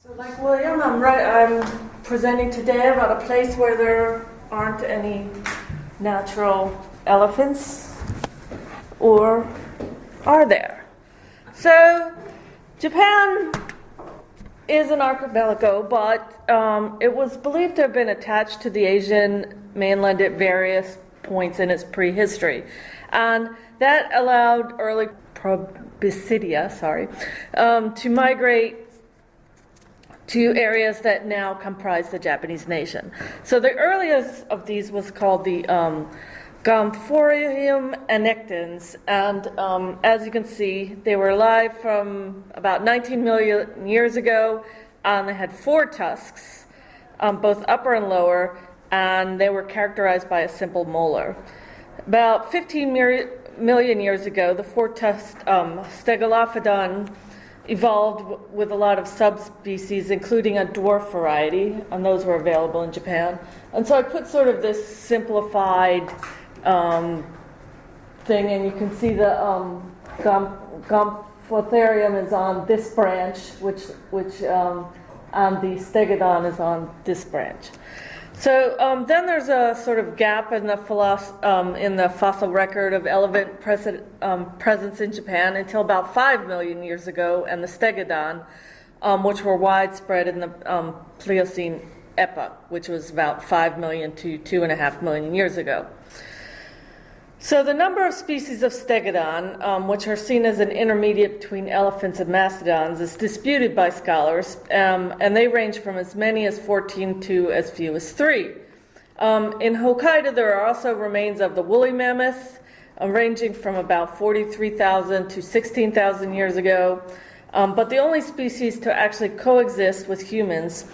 So like William, I'm presenting today about a place where there aren't any natural elephants, or are there? So Japan is an archipelago, but it was believed to have been attached to the Asian mainland at various points in its prehistory. And that allowed early Proboscidea, to migrate to areas that now comprise the Japanese nation. So the earliest of these was called the Gomphorium annectans, and as you can see, they were alive from about 19 million years ago, and they had 4 tusks, both upper and lower, and they were characterized by a simple molar. About 15 million years ago, the 4-tusked Stegolephodon evolved with a lot of subspecies, including a dwarf variety, and those were available in Japan. And so I put sort of this simplified thing, and you can see the Gomphotherium is on this branch, which and the Stegodon is on this branch. So then there's a sort of gap in the fossil record of elephant presence in Japan until about 5 million years ago, and the Stegodon, which were widespread in the Pliocene epoch, which was about 5 million to 2.5 million years ago. So the number of species of Stegodon, which are seen as an intermediate between elephants and mastodons, is disputed by scholars, and they range from as many as 14 to as few as 3. In Hokkaido, there are also remains of the woolly mammoth, ranging from about 43,000 to 16,000 years ago, but the only species to actually coexist with humans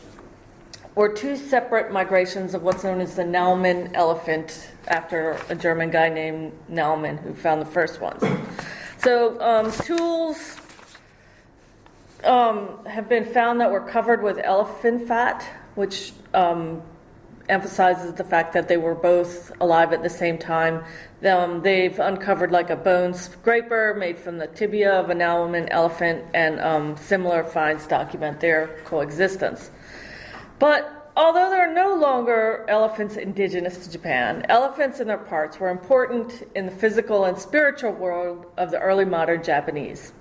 were 2 separate migrations of what's known as the Naumann elephant, after a German guy named Naumann who found the first ones. So tools have been found that were covered with elephant fat, which emphasizes the fact that they were both alive at the same time. They've uncovered like a bone scraper made from the tibia of a Naumann elephant, and similar finds document their coexistence. But although there are no longer elephants indigenous to Japan, elephants and their parts were important in the physical and spiritual world of the early modern Japanese.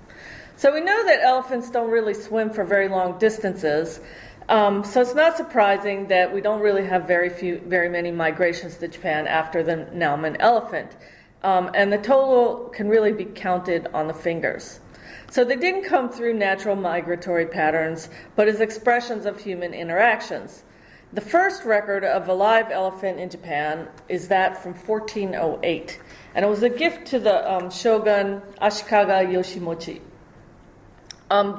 So we know that elephants don't really swim for very long distances, so it's not surprising that we don't really have very many migrations to Japan after the Naumann elephant, and the total can really be counted on the fingers. So they didn't come through natural migratory patterns, but as expressions of human interactions. The first record of a live elephant in Japan is that from 1408, and it was a gift to the shogun Ashikaga Yoshimochi.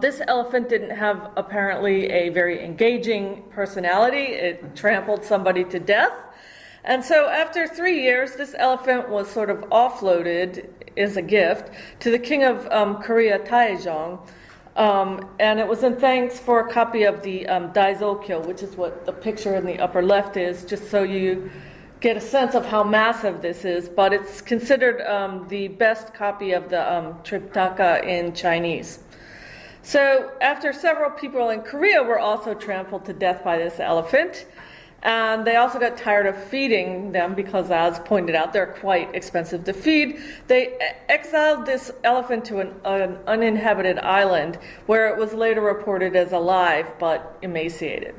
This elephant didn't have apparently a very engaging personality. It trampled somebody to death. And so after 3 years, this elephant was sort of offloaded as a gift to the king of Korea, Taejong. And it was in thanks for a copy of the Daizokyo, which is what the picture in the upper left is, just so you get a sense of how massive this is. But it's considered the best copy of the Triptaka in Chinese. So after several people in Korea were also trampled to death by this elephant, and they also got tired of feeding them because, as pointed out, they're quite expensive to feed. They exiled this elephant to an uninhabited island, where it was later reported as alive but emaciated.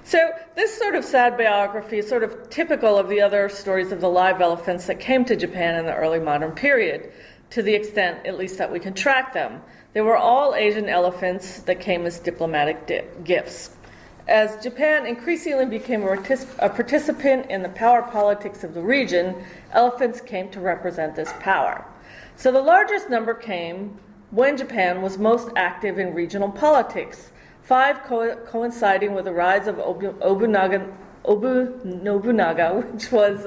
So this sort of sad biography is sort of typical of the other stories of the live elephants that came to Japan in the early modern period, to the extent, at least, that we can track them. They were all Asian elephants that came as diplomatic gifts. As Japan increasingly became a participant in the power politics of the region, elephants came to represent this power. So the largest number came when Japan was most active in regional politics, 5 coinciding with the rise of Obu Nobunaga, which was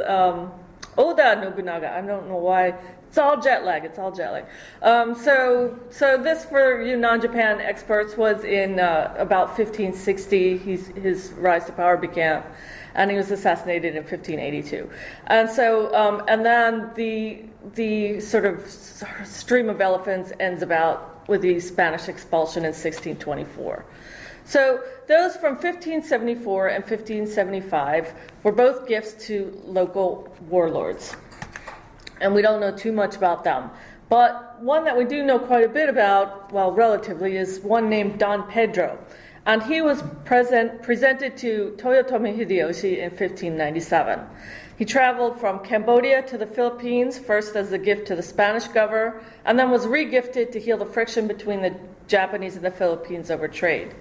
Oda Nobunaga. I don't know why. It's all jet lag. So this, for you non-Japan experts, was in about 1560. His rise to power began, and he was assassinated in 1582. And so, and then the sort of stream of elephants ends about with the Spanish expulsion in 1624. So those from 1574 and 1575 were both gifts to local warlords. And we don't know too much about them. But one that we do know quite a bit about, well, relatively, is one named Don Pedro. And he was presented to Toyotomi Hideyoshi in 1597. He traveled from Cambodia to the Philippines, first as a gift to the Spanish governor, and then was re-gifted to heal the friction between the Japanese and the Philippines over trade.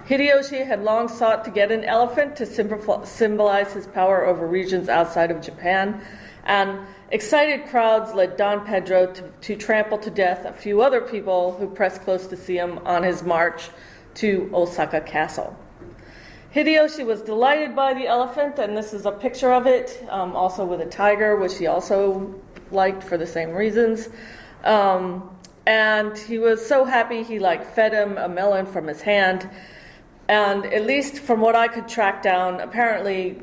Hideyoshi had long sought to get an elephant to symbolize his power over regions outside of Japan, and excited crowds led Don Pedro to trample to death a few other people who pressed close to see him on his march to Osaka Castle. Hideyoshi was delighted by the elephant, and this is a picture of it, also with a tiger, which he also liked for the same reasons. And he was so happy he fed him a melon from his hand. And at least from what I could track down, apparently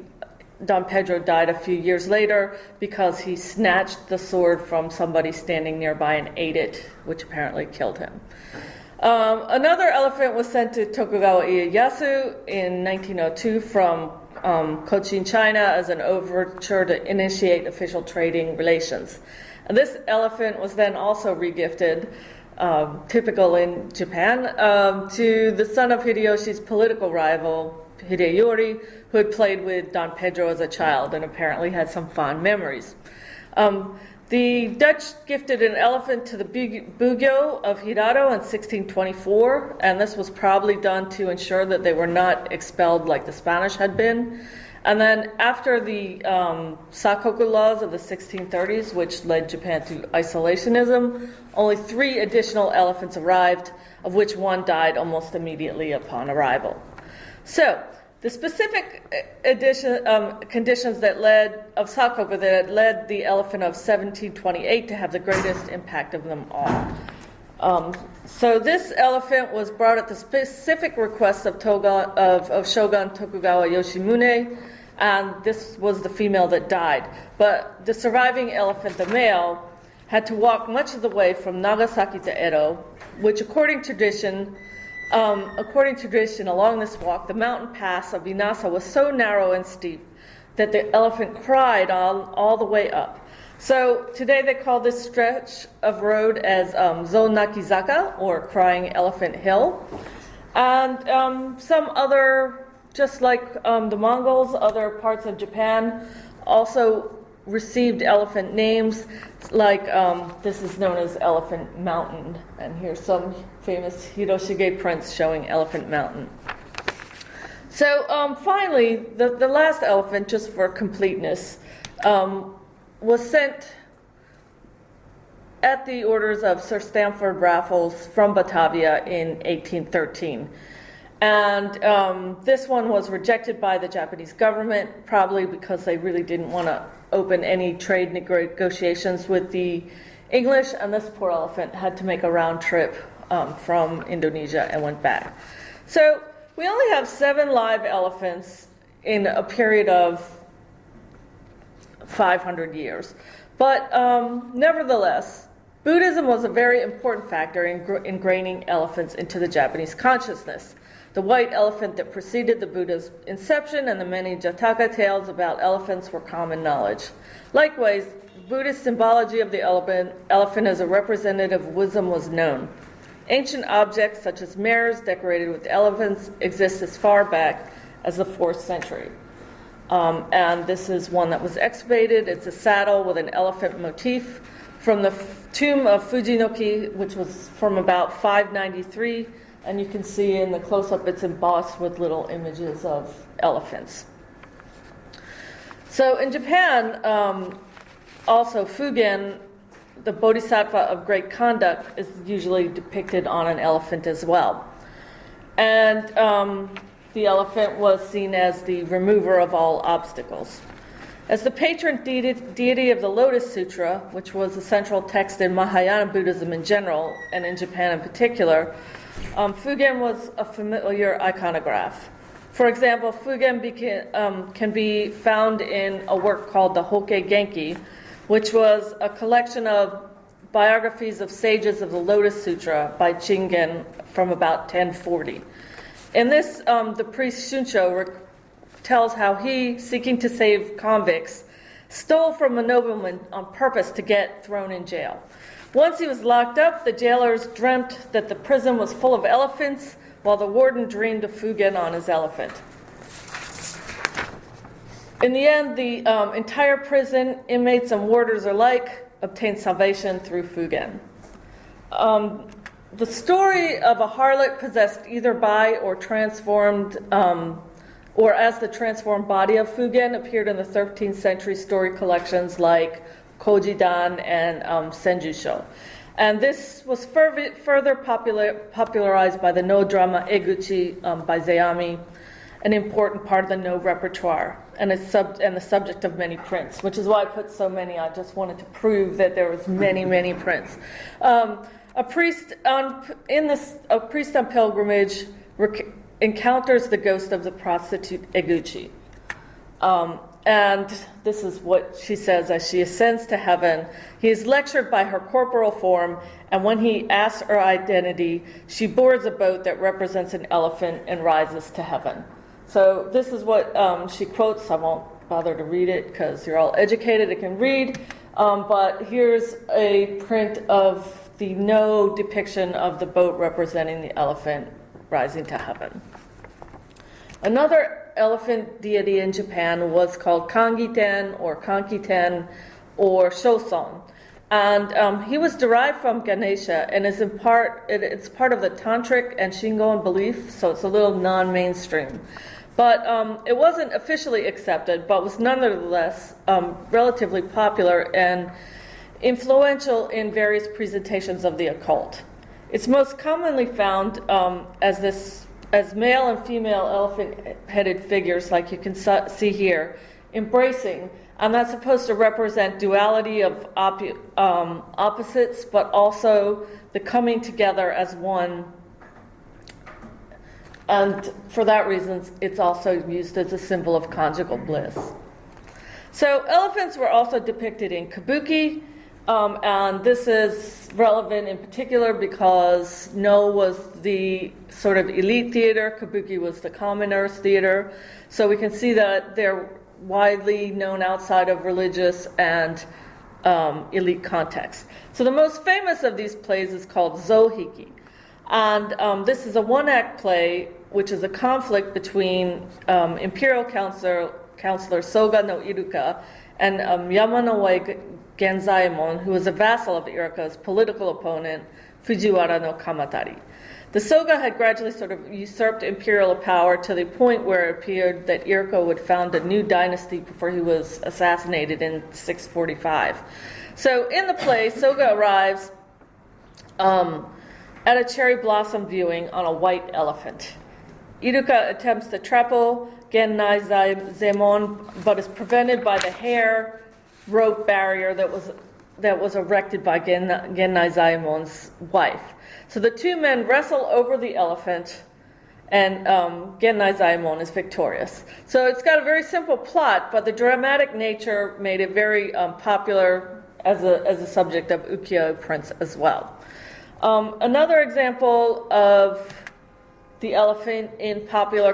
Don Pedro died a few years later because he snatched the sword from somebody standing nearby and ate it, which apparently killed him. Another elephant was sent to Tokugawa Ieyasu in 1902 from Cochin, China, as an overture to initiate official trading relations. And this elephant was then also regifted, typical in Japan, to the son of Hideyoshi's political rival, Hideyori, who had played with Don Pedro as a child and apparently had some fond memories. The Dutch gifted an elephant to the Bugyo of Hirado in 1624, and this was probably done to ensure that they were not expelled like the Spanish had been. And then after the Sakoku laws of the 1630s, which led Japan to isolationism, only 3 additional elephants arrived, of which one died almost immediately upon arrival. So, the specific conditions that of Sakoku that led the elephant of 1728 to have the greatest impact of them all. So this elephant was brought at the specific request of Shogun Tokugawa Yoshimune, and this was the female that died. But the surviving elephant, the male, had to walk much of the way from Nagasaki to Edo, which according to tradition, along this walk, the mountain pass of Inasa was so narrow and steep that the elephant cried all the way up. So today they call this stretch of road as Zonakizaka, or Crying Elephant Hill. And some other, just like the Mongols, other parts of Japan also received elephant names, like this is known as Elephant Mountain, and here's some famous Hiroshige prints showing Elephant Mountain. So finally, the last elephant, just for completeness, was sent at the orders of Sir Stamford Raffles from Batavia in 1813. And this one was rejected by the Japanese government, probably because they really didn't want to open any trade negotiations with the English, and this poor elephant had to make a round trip from Indonesia and went back. So we only have 7 live elephants in a period of 500 years. But nevertheless, Buddhism was a very important factor in ingraining elephants into the Japanese consciousness. The white elephant that preceded the Buddha's inception and the many Jataka tales about elephants were common knowledge. Likewise, Buddhist symbology of the elephant as a representative of wisdom was known. Ancient objects such as mirrors decorated with elephants exist as far back as the 4th century. And this is one that was excavated. It's a saddle with an elephant motif from the tomb of Fujinoki, which was from about 593. And you can see in the close-up it's embossed with little images of elephants. So in Japan, also Fugen, the bodhisattva of great conduct, is usually depicted on an elephant as well. And the elephant was seen as the remover of all obstacles. As the patron deity of the Lotus Sutra, which was the central text in Mahayana Buddhism in general, and in Japan in particular, Fugen was a familiar iconograph. For example, Fugen can be found in a work called the Hokke Genki, which was a collection of biographies of sages of the Lotus Sutra by Chingen from about 1040. In this, the priest Shuncho tells how he, seeking to save convicts, stole from a nobleman on purpose to get thrown in jail. Once he was locked up, the jailers dreamt that the prison was full of elephants, while the warden dreamed of Fugen on his elephant. In the end, the entire prison, inmates and warders alike, obtained salvation through Fugen. The story of a harlot possessed either by or transformed, or as the transformed body of Fugen appeared in the 13th century story collections like Kojidan and Senjusho. And this was further popularized by the No drama Eguchi by Zeami, an important part of the No repertoire, and the subject of many prints, which is why I put so many. I just wanted to prove that there was many prints. A priest on pilgrimage encounters the ghost of the prostitute Eguchi. And this is what she says as she ascends to heaven. He is lectured by her corporal form, and when he asks her identity, she boards a boat that represents an elephant and rises to heaven. So this is what she quotes. I won't bother to read it because you're all educated and can read. But here's a print of the No depiction of the boat representing the elephant rising to heaven. Another elephant deity in Japan was called Kangiten or Kankiten or Shoson. And he was derived from Ganesha and it's part of the Tantric and Shingon belief, so it's a little non-mainstream. But it wasn't officially accepted, but was nonetheless relatively popular and influential in various presentations of the occult. It's most commonly found as male and female elephant-headed figures, like you can see here, embracing, and that's supposed to represent duality of opposites, but also the coming together as one. And for that reason, it's also used as a symbol of conjugal bliss. So elephants were also depicted in kabuki, and this is relevant in particular because No was the sort of elite theater, kabuki was the commoners theater. So we can see that they're widely known outside of religious and elite context. So the most famous of these plays is called Zohiki. And this is a one-act play, which is a conflict between imperial counselor Soga no Iruka and Yamanoue Genzaemon, who was a vassal of Iruka's political opponent, Fujiwara no Kamatari. The Soga had gradually sort of usurped imperial power to the point where it appeared that Iruka would found a new dynasty before he was assassinated in 645. So in the play, Soga arrives at a cherry blossom viewing on a white elephant. Iruka attempts to trapple Genzaemon, but is prevented by the hair rope barrier that was erected by Genzaemon's wife. So the two men wrestle over the elephant, and Genzaemon is victorious. So it's got a very simple plot, but the dramatic nature made it very popular as a subject of ukiyo prints as well. Another example of the elephant in popular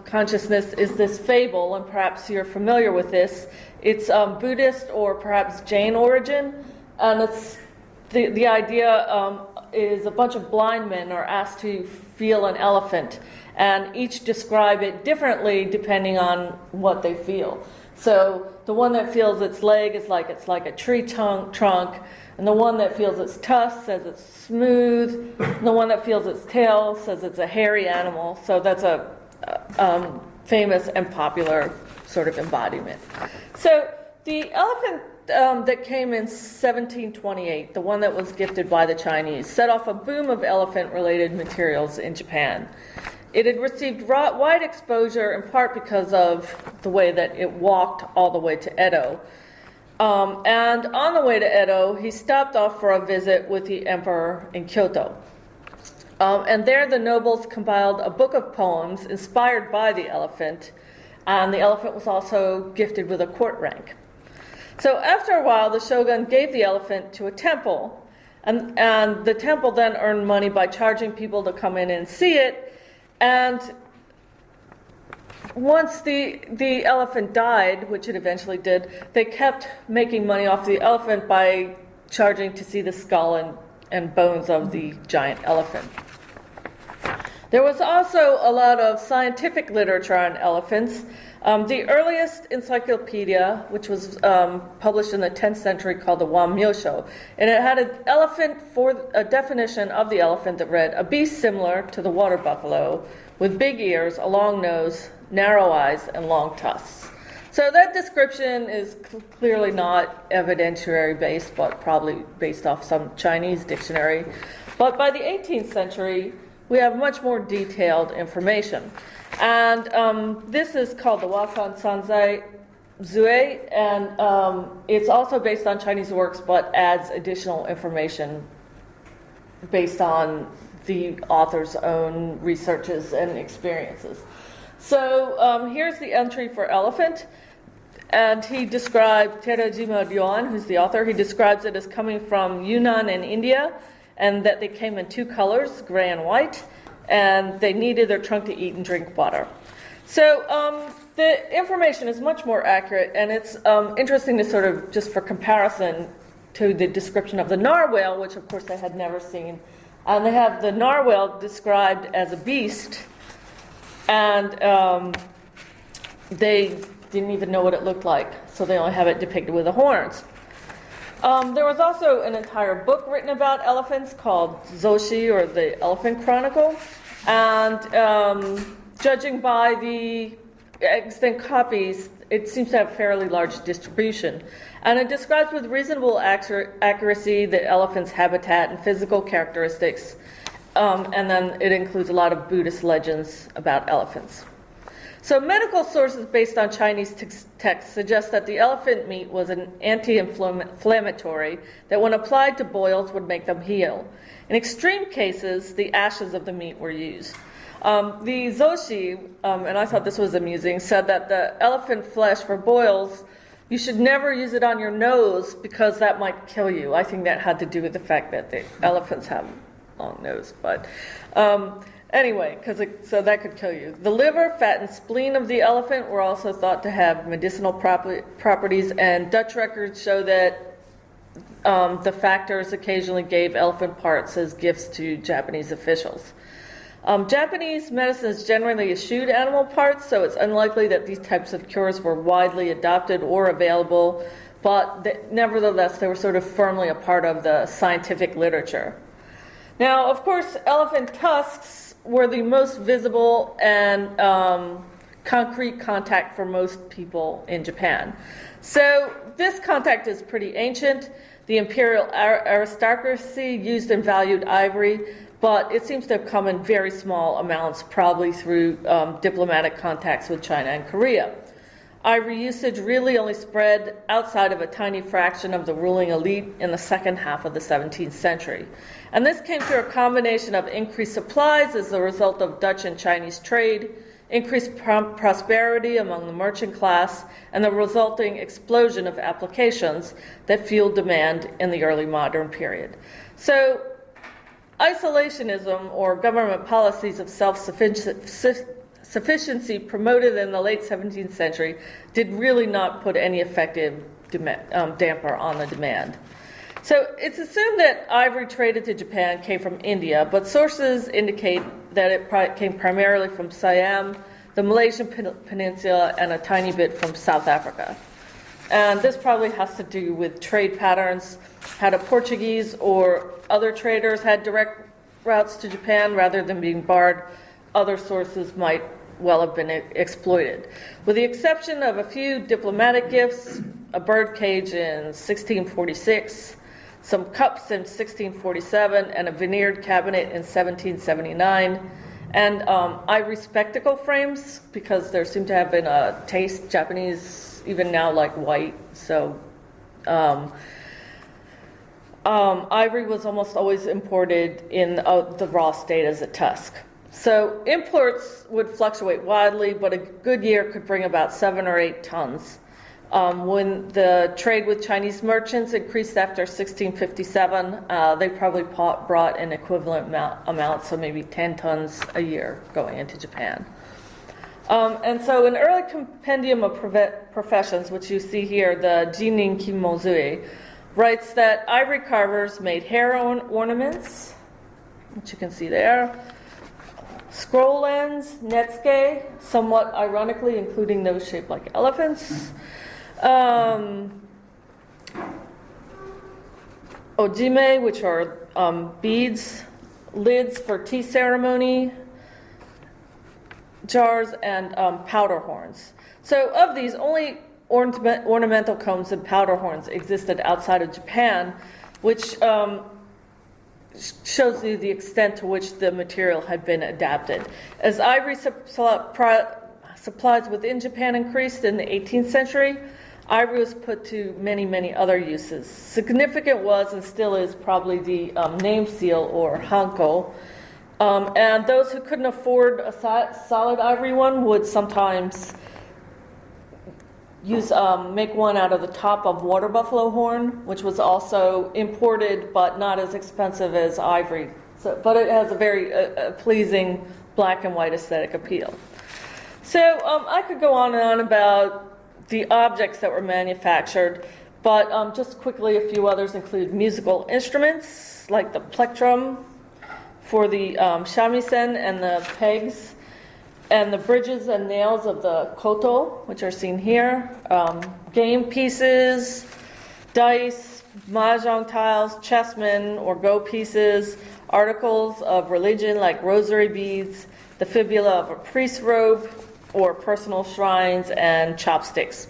consciousness is this fable, and perhaps you're familiar with this. It's Buddhist or perhaps Jain origin, and it's the idea is a bunch of blind men are asked to feel an elephant, and each describe it differently depending on what they feel. So the one that feels its leg is like it's like a tree trunk, and the one that feels its tusk says it's smooth, and the one that feels its tail says it's a hairy animal. So that's a famous and popular sort of embodiment. So the elephant that came in 1728, the one that was gifted by the Chinese, set off a boom of elephant-related materials in Japan. It had received wide exposure in part because of the way that it walked all the way to Edo. And on the way to Edo, he stopped off for a visit with the emperor in Kyoto. And there the nobles compiled a book of poems inspired by the elephant, and the elephant was also gifted with a court rank. So after a while, the shogun gave the elephant to a temple, And the temple then earned money by charging people to come in and see it. And once the elephant died, which it eventually did, they kept making money off the elephant by charging to see the skull and bones of the giant elephant. There was also a lot of scientific literature on elephants. The earliest encyclopedia, which was published in the 10th century, called the Wan Myosho, and it had a definition of the elephant that read, "A beast similar to the water buffalo, with big ears, a long nose, narrow eyes, and long tusks." So that description is clearly not evidentiary based, but probably based off some Chinese dictionary. But by the 18th century, we have much more detailed information. And this is called the Wakan Sanzai Zue, and it's also based on Chinese works, but adds additional information based on the author's own researches and experiences. So here's the entry for elephant, and he described, Terajima Yuan, who's the author, he describes it as coming from Yunnan in India, and that they came in two colors, gray and white, and they needed their trunk to eat and drink water. So the information is much more accurate, and it's interesting to sort of, just for comparison to the description of the narwhal, which of course I had never seen. And they have the narwhal described as a beast, and they didn't even know what it looked like, so they only have it depicted with the horns. There was also an entire book written about elephants called Zoshi, or the Elephant Chronicle, and judging by the extant copies, it seems to have fairly large distribution. And it describes with reasonable accuracy the elephant's habitat and physical characteristics, and then it includes a lot of Buddhist legends about elephants. So medical sources based on Chinese texts suggest that the elephant meat was an anti-inflammatory that when applied to boils would make them heal. In extreme cases, the ashes of the meat were used. The Zoshi, and I thought this was amusing, said that the elephant flesh for boils, you should never use it on your nose because that might kill you. I think that had to do with the fact that the elephants have a long nose, but anyway, so that could kill you. The liver, fat, and spleen of the elephant were also thought to have medicinal properties, and Dutch records show that the factors occasionally gave elephant parts as gifts to Japanese officials. Japanese medicine is generally eschewed animal parts, so it's unlikely that these types of cures were widely adopted or available, but nevertheless, they were sort of firmly a part of the scientific literature. Now, of course, elephant tusks were the most visible and concrete contact for most people in Japan. So this contact is pretty ancient. The imperial aristocracy used and valued ivory, but it seems to have come in very small amounts, probably through diplomatic contacts with China and Korea. Ivory usage really only spread outside of a tiny fraction of the ruling elite in the second half of the 17th century. And this came through a combination of increased supplies as a result of Dutch and Chinese trade, increased prosperity among the merchant class, and the resulting explosion of applications that fueled demand in the early modern period. So isolationism, or government policies of self-sufficiency promoted in the late 17th century, did really not put any effective damper on the demand. So it's assumed that ivory traded to Japan came from India, but sources indicate that it came primarily from Siam, the Malaysian peninsula, and a tiny bit from South Africa. And this probably has to do with trade patterns. How the Portuguese or other traders had direct routes to Japan rather than being barred, other sources might well have been exploited. With the exception of a few diplomatic gifts, a bird cage in 1646, some cups in 1647, and a veneered cabinet in 1779, and ivory spectacle frames, because there seemed to have been a taste, Japanese even now like white, so ivory was almost always imported in the raw state as a tusk. So imports would fluctuate widely, but a good year could bring about 7 or 8 tons. When the trade with Chinese merchants increased after 1657, they probably brought an equivalent amount, so maybe 10 tons a year going into Japan. And so an early compendium of professions, which you see here, the Jinin Kimozui, writes that ivory carvers made hair ornaments, which you can see there, scroll lens, netsuke, somewhat ironically including those shaped like elephants, ojime, which are beads, lids for tea ceremony, jars, and powder horns. So of these, only ornamental combs and powder horns existed outside of Japan, which shows you the extent to which the material had been adapted. As ivory supplies within Japan increased in the 18th century, ivory was put to many, many other uses. Significant was and still is probably the name seal or hanko. And those who couldn't afford a solid ivory one would sometimes make one out of the top of water buffalo horn, which was also imported but not as expensive as ivory. But it has a very pleasing black and white aesthetic appeal. So I could go on and on about the objects that were manufactured, but just quickly, a few others include musical instruments like the plectrum for the shamisen and the pegs, and the bridges and nails of the koto, which are seen here, game pieces, dice, mahjong tiles, chessmen or go pieces, articles of religion like rosary beads, the fibula of a priest's robe or personal shrines, and chopsticks.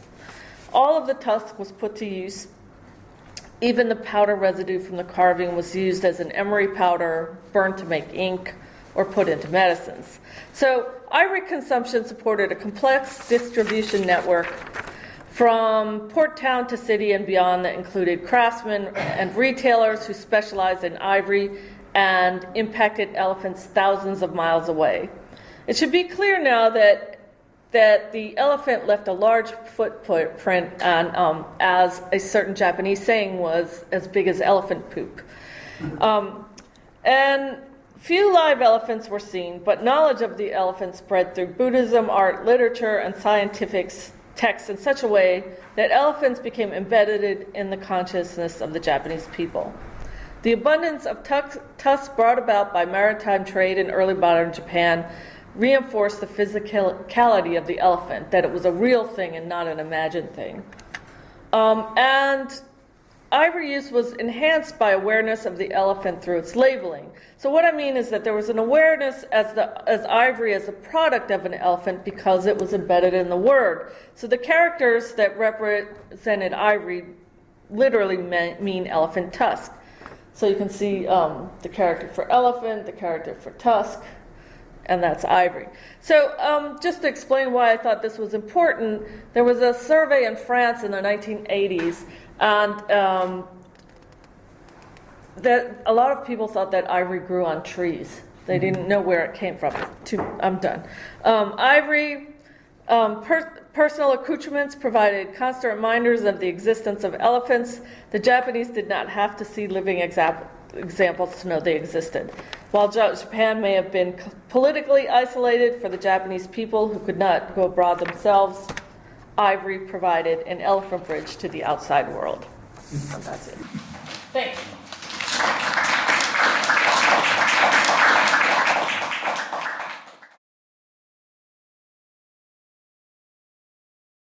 All of the tusk was put to use. Even the powder residue from the carving was used as an emery powder, burned to make ink, or put into medicines. So ivory consumption supported a complex distribution network from port town to city and beyond that included craftsmen and retailers who specialized in ivory and impacted elephants thousands of miles away. It should be clear now that the elephant left a large footprint, and as a certain Japanese saying was, as big as elephant poop. And few live elephants were seen, but knowledge of the elephant spread through Buddhism, art, literature, and scientific texts in such a way that elephants became embedded in the consciousness of the Japanese people. The abundance of tusks brought about by maritime trade in early modern Japan reinforced the physicality of the elephant, that it was a real thing and not an imagined thing. And ivory use was enhanced by awareness of the elephant through its labeling. So what I mean is that there was an awareness as ivory as a product of an elephant because it was embedded in the word. So the characters that represented ivory literally mean elephant tusk. So you can see the character for elephant, the character for tusk, and that's ivory. So just to explain why I thought this was important, there was a survey in France in the 1980s, and that a lot of people thought that ivory grew on trees. They didn't know where it came from. I'm done. Ivory, personal accoutrements provided constant reminders of the existence of elephants. The Japanese did not have to see living examples to know they existed. While Japan may have been politically isolated for the Japanese people who could not go abroad themselves, ivory provided an elephant bridge to the outside world. So that's it. Thanks.